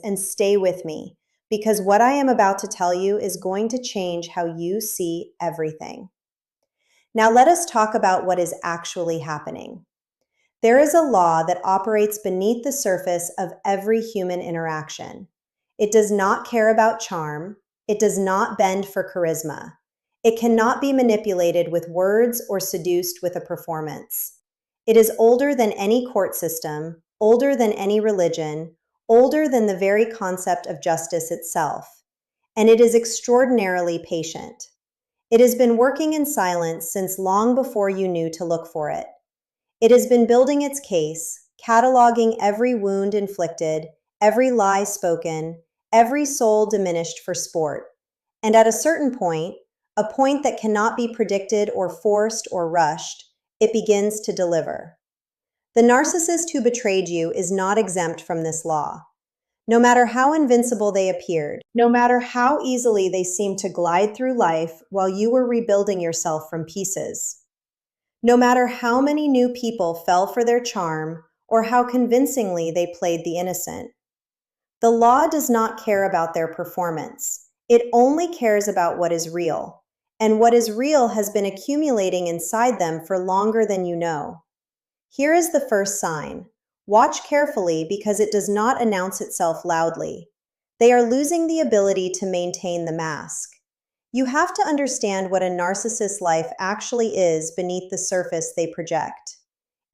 and stay with me because what I am about to tell you is going to change how you see everything. Now, let us talk about what is actually happening. There is a law that operates beneath the surface of every human interaction. It does not care about charm. It does not bend for charisma. It cannot be manipulated with words or seduced with a performance. It is older than any court system, older than any religion, older than the very concept of justice itself. And it is extraordinarily patient. It has been working in silence since long before you knew to look for it. It has been building its case, cataloging every wound inflicted, every lie spoken, every soul diminished for sport. And at a certain point, a point that cannot be predicted or forced or rushed, it begins to deliver. The narcissist who betrayed you is not exempt from this law. No matter how invincible they appeared, no matter how easily they seemed to glide through life while you were rebuilding yourself from pieces, no matter how many new people fell for their charm or how convincingly they played the innocent, the law does not care about their performance. It only cares about what is real, and what is real has been accumulating inside them for longer than you know. Here is the first sign. Watch carefully because it does not announce itself loudly. They are losing the ability to maintain the mask. You have to understand what a narcissist's life actually is beneath the surface they project.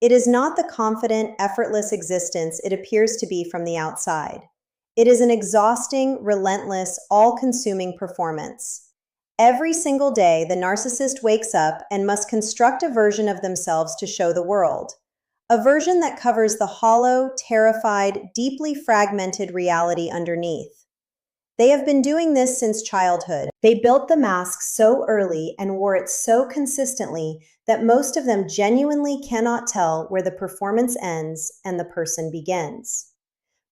It is not the confident, effortless existence it appears to be from the outside. It is an exhausting, relentless, all-consuming performance. Every single day, the narcissist wakes up and must construct a version of themselves to show the world. A version that covers the hollow, terrified, deeply fragmented reality underneath. They have been doing this since childhood. They built the mask so early and wore it so consistently that most of them genuinely cannot tell where the performance ends and the person begins.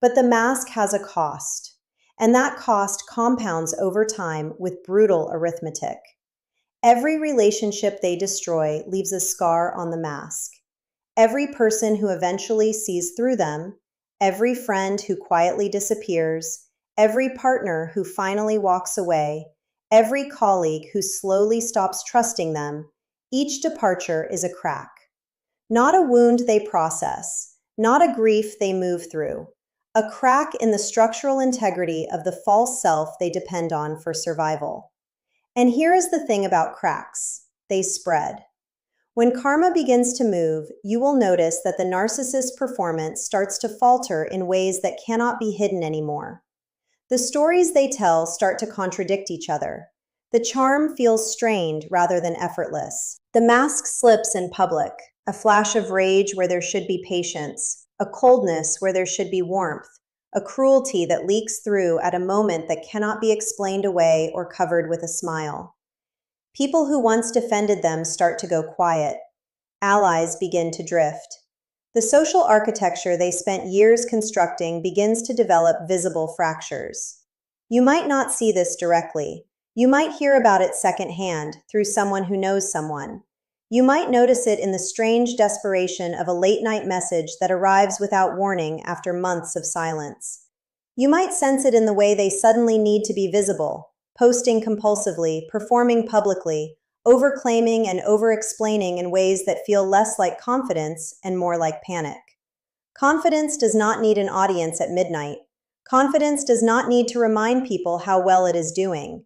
But the mask has a cost, and that cost compounds over time with brutal arithmetic. Every relationship they destroy leaves a scar on the mask. Every person who eventually sees through them, every friend who quietly disappears, every partner who finally walks away, every colleague who slowly stops trusting them, each departure is a crack. Not a wound they process, not a grief they move through, a crack in the structural integrity of the false self they depend on for survival. And here is the thing about cracks. They spread. When karma begins to move, you will notice that the narcissist's performance starts to falter in ways that cannot be hidden anymore. The stories they tell start to contradict each other. The charm feels strained rather than effortless. The mask slips in public, a flash of rage where there should be patience, a coldness where there should be warmth, a cruelty that leaks through at a moment that cannot be explained away or covered with a smile. People who once defended them start to go quiet. Allies begin to drift. The social architecture they spent years constructing begins to develop visible fractures. You might not see this directly. You might hear about it secondhand through someone who knows someone. You might notice it in the strange desperation of a late-night message that arrives without warning after months of silence. You might sense it in the way they suddenly need to be visible, posting compulsively, performing publicly, overclaiming and over-explaining in ways that feel less like confidence and more like panic. Confidence does not need an audience at midnight. Confidence does not need to remind people how well it is doing.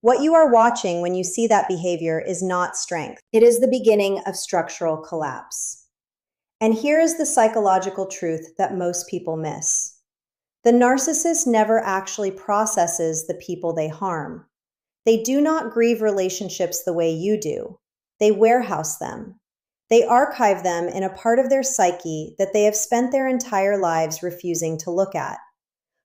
What you are watching when you see that behavior is not strength. It is the beginning of structural collapse. And here is the psychological truth that most people miss. The narcissist never actually processes the people they harm. They do not grieve relationships the way you do. They warehouse them. They archive them in a part of their psyche that they have spent their entire lives refusing to look at.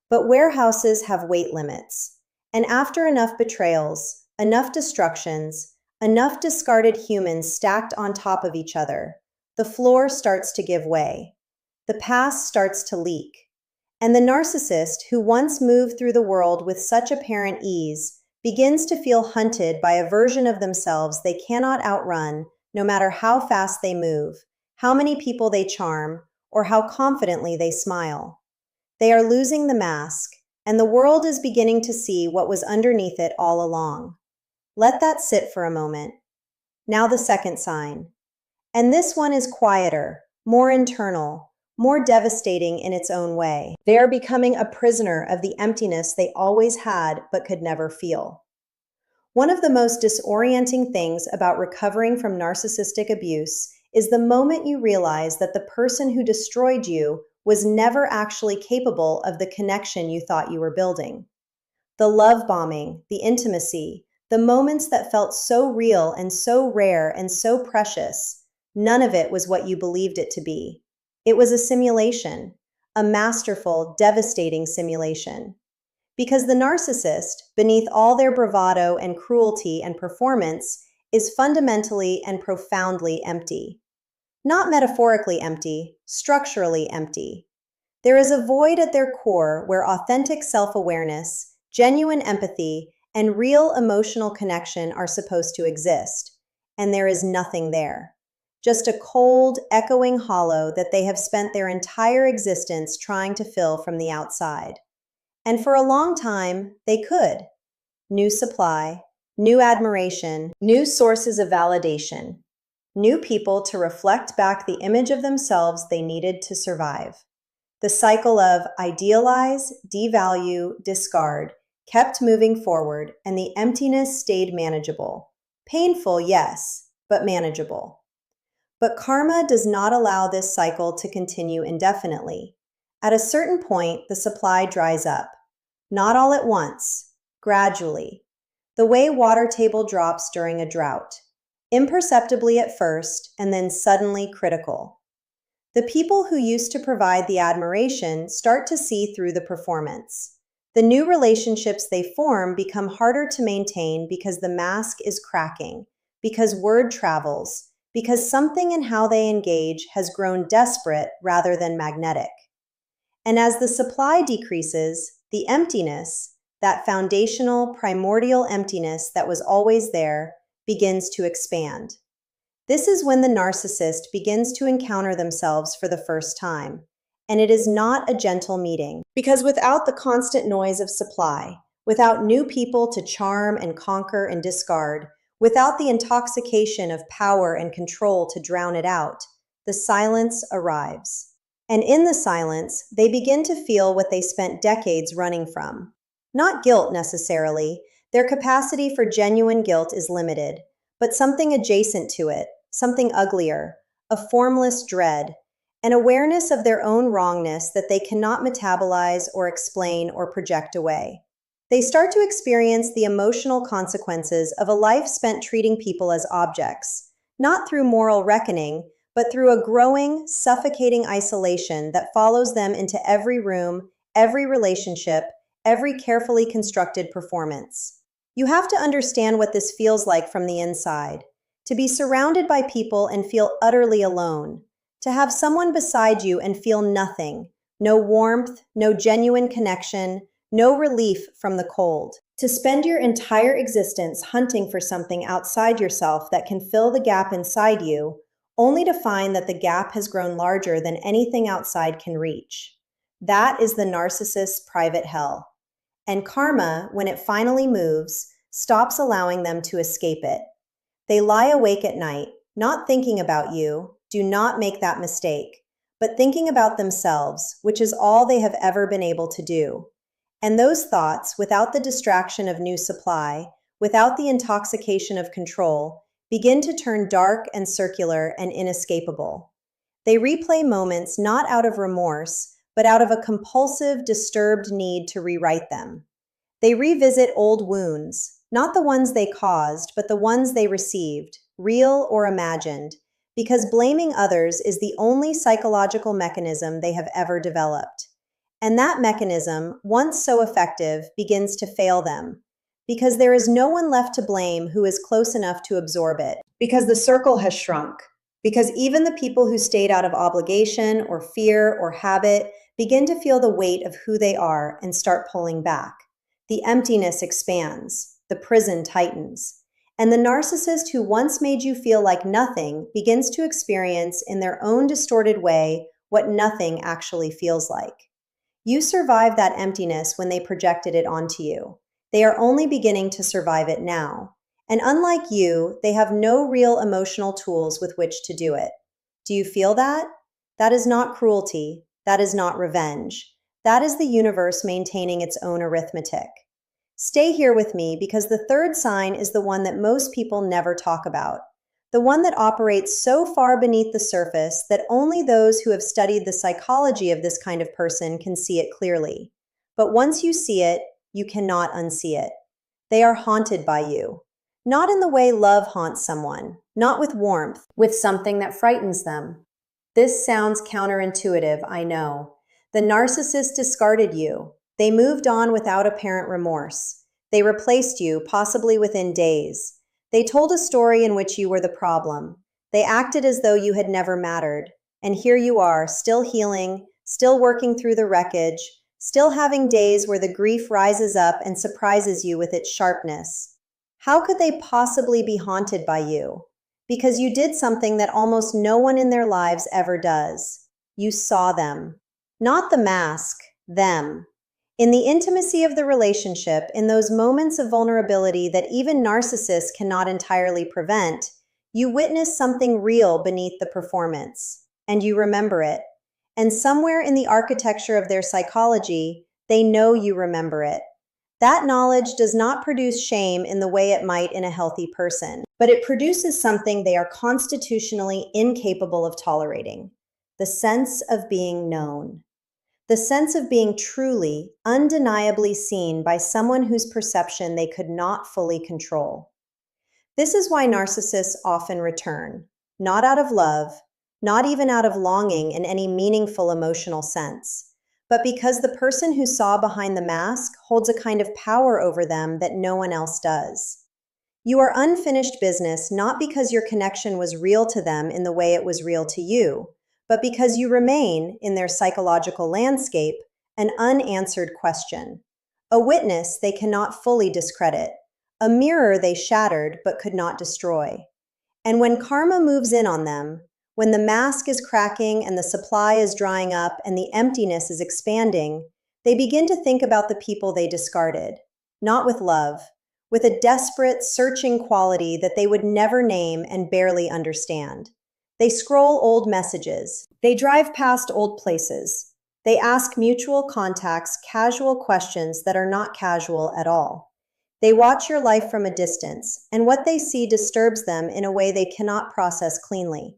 But warehouses have weight limits. And after enough betrayals, enough destructions, enough discarded humans stacked on top of each other, the floor starts to give way. The past starts to leak. And the narcissist, who once moved through the world with such apparent ease, begins to feel hunted by a version of themselves they cannot outrun, no matter how fast they move, how many people they charm, or how confidently they smile. They are losing the mask, and the world is beginning to see what was underneath it all along. Let that sit for a moment. Now the second sign. And this one is quieter, more internal, more devastating in its own way. They are becoming a prisoner of the emptiness they always had but could never feel. One of the most disorienting things about recovering from narcissistic abuse is the moment you realize that the person who destroyed you was never actually capable of the connection you thought you were building. The love bombing, the intimacy, the moments that felt so real and so rare and so precious, none of it was what you believed it to be. It was a simulation, a masterful, devastating simulation. Because the narcissist, beneath all their bravado and cruelty and performance, is fundamentally and profoundly empty. Not metaphorically empty, structurally empty. There is a void at their core where authentic self-awareness, genuine empathy, and real emotional connection are supposed to exist, and there is nothing there. Just a cold, echoing hollow that they have spent their entire existence trying to fill from the outside. And for a long time, they could. New supply, new admiration, new sources of validation, new people to reflect back the image of themselves they needed to survive. The cycle of idealize, devalue, discard kept moving forward, and the emptiness stayed manageable. Painful, yes, but manageable. But karma does not allow this cycle to continue indefinitely. At a certain point, the supply dries up. Not all at once, gradually. The way water table drops during a drought. Imperceptibly at first, and then suddenly critical. The people who used to provide the admiration start to see through the performance. The new relationships they form become harder to maintain because the mask is cracking, because word travels, because something in how they engage has grown desperate rather than magnetic. And as the supply decreases, the emptiness, that foundational, primordial emptiness that was always there, begins to expand. This is when the narcissist begins to encounter themselves for the first time. And it is not a gentle meeting, because without the constant noise of supply, without new people to charm and conquer and discard, without the intoxication of power and control to drown it out, the silence arrives. And in the silence, they begin to feel what they spent decades running from. Not guilt necessarily. Their capacity for genuine guilt is limited, but something adjacent to it, something uglier, a formless dread, an awareness of their own wrongness that they cannot metabolize or explain or project away. They start to experience the emotional consequences of a life spent treating people as objects, not through moral reckoning, but through a growing, suffocating isolation that follows them into every room, every relationship, every carefully constructed performance. You have to understand what this feels like from the inside, to be surrounded by people and feel utterly alone, to have someone beside you and feel nothing, no warmth, no genuine connection, no relief from the cold. To spend your entire existence hunting for something outside yourself that can fill the gap inside you, only to find that the gap has grown larger than anything outside can reach. That is the narcissist's private hell. And karma, when it finally moves, stops allowing them to escape it. They lie awake at night, not thinking about you, do not make that mistake, but thinking about themselves, which is all they have ever been able to do. And those thoughts, without the distraction of new supply, without the intoxication of control, begin to turn dark and circular and inescapable. They replay moments not out of remorse, but out of a compulsive, disturbed need to rewrite them. They revisit old wounds, not the ones they caused, but the ones they received, real or imagined, because blaming others is the only psychological mechanism they have ever developed. And that mechanism, once so effective, begins to fail them, because there is no one left to blame who is close enough to absorb it, because the circle has shrunk, because even the people who stayed out of obligation or fear or habit begin to feel the weight of who they are and start pulling back. The emptiness expands, the prison tightens, and the narcissist who once made you feel like nothing begins to experience in their own distorted way what nothing actually feels like. You survived that emptiness when they projected it onto you. They are only beginning to survive it now. And unlike you, they have no real emotional tools with which to do it. Do you feel that? That is not cruelty. That is not revenge. That is the universe maintaining its own arithmetic. Stay here with me because the third sign is the one that most people never talk about. The one that operates so far beneath the surface that only those who have studied the psychology of this kind of person can see it clearly. But once you see it, you cannot unsee it. They are haunted by you. Not in the way love haunts someone, not with warmth, with something that frightens them. This sounds counterintuitive, I know. The narcissist discarded you. They moved on without apparent remorse. They replaced you, possibly within days. They told a story in which you were the problem. They acted as though you had never mattered. And here you are, still healing, still working through the wreckage, still having days where the grief rises up and surprises you with its sharpness. How could they possibly be haunted by you? Because you did something that almost no one in their lives ever does. You saw them. Not the mask, them. In the intimacy of the relationship, in those moments of vulnerability that even narcissists cannot entirely prevent, you witness something real beneath the performance. And you remember it. And somewhere in the architecture of their psychology, they know you remember it. That knowledge does not produce shame in the way it might in a healthy person, but it produces something they are constitutionally incapable of tolerating: the sense of being known. The sense of being truly, undeniably seen by someone whose perception they could not fully control. This is why narcissists often return, not out of love, not even out of longing in any meaningful emotional sense, but because the person who saw behind the mask holds a kind of power over them that no one else does. You are unfinished business not because your connection was real to them in the way it was real to you, but because you remain, in their psychological landscape, an unanswered question, a witness they cannot fully discredit, a mirror they shattered but could not destroy. And when karma moves in on them, when the mask is cracking and the supply is drying up and the emptiness is expanding, they begin to think about the people they discarded, not with love, with a desperate, searching quality that they would never name and barely understand. They scroll old messages. They drive past old places. They ask mutual contacts casual questions that are not casual at all. They watch your life from a distance, and what they see disturbs them in a way they cannot process cleanly.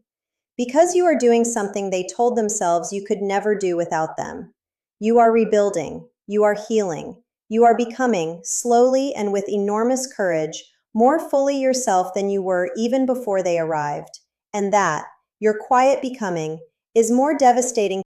Because you are doing something they told themselves you could never do without them. You are rebuilding. You are healing. You are becoming, slowly and with enormous courage, more fully yourself than you were even before they arrived. And that, your quiet becoming, is more devastating